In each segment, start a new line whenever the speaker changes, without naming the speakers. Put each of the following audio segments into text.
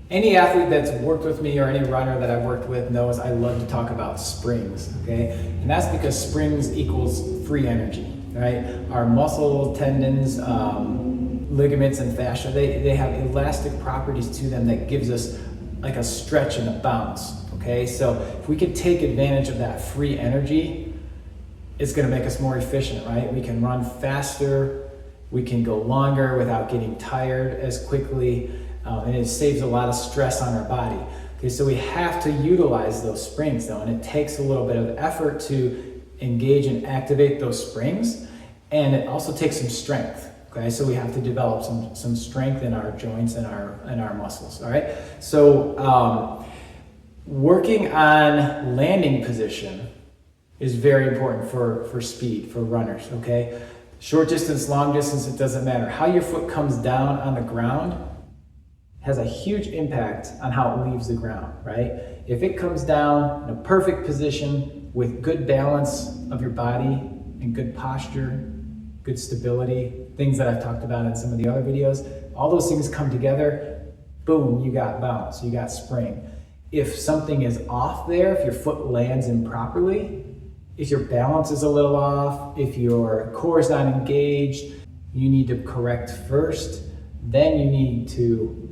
Any athlete that's worked with me or any runner that I've worked with knows I love to talk about springs, okay? And that's because springs equals free energy, right? Our muscle, tendons, ligaments, and fascia, they have elastic properties to them that gives us like a stretch and a bounce, okay? So if we could take advantage of that free energy, it's gonna make us more efficient, right? We can run faster, we can go longer without getting tired as quickly, and it saves a lot of stress on our body. Okay, so we have to utilize those springs though, and it takes a little bit of effort to engage and activate those springs, and it also takes some strength. Okay, so we have to develop some strength in our joints and our muscles. All right, so working on landing position is very important for speed, for runners. Okay, short distance, long distance, it doesn't matter. How your foot comes down on the ground has a huge impact on how it leaves the ground, right? If it comes down in a perfect position with good balance of your body and good posture, good stability, things that I've talked about in some of the other videos, all those things come together, boom, you got bounce, you got spring. If something is off there, if your foot lands improperly, if your balance is a little off, if your core is not engaged, you need to correct first, then you need to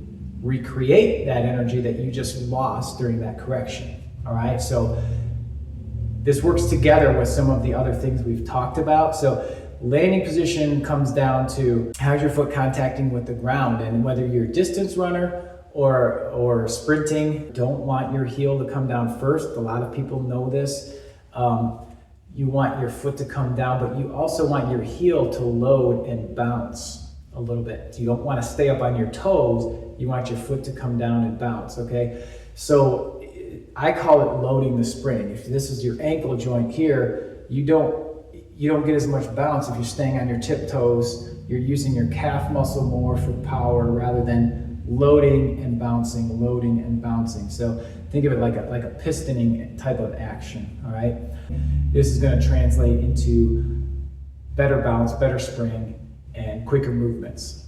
recreate that energy that you just lost during that correction. All right, so this works together with some of the other things we've talked about. So landing position comes down to how's your foot contacting with the ground, and whether you're a distance runner or sprinting, don't want your heel to come down first. A lot of people know this. You want your foot to come down, but you also want your heel to load and bounce a little bit. So you don't want to stay up on your toes. You want your foot to come down and bounce, okay? So I call it loading the spring. If this is your ankle joint here, you don't get as much bounce if you're staying on your tiptoes. You're using your calf muscle more for power rather than loading and bouncing, loading and bouncing. So think of it like a pistoning type of action, all right? This is going to translate into better bounce, better spring, and quicker movements.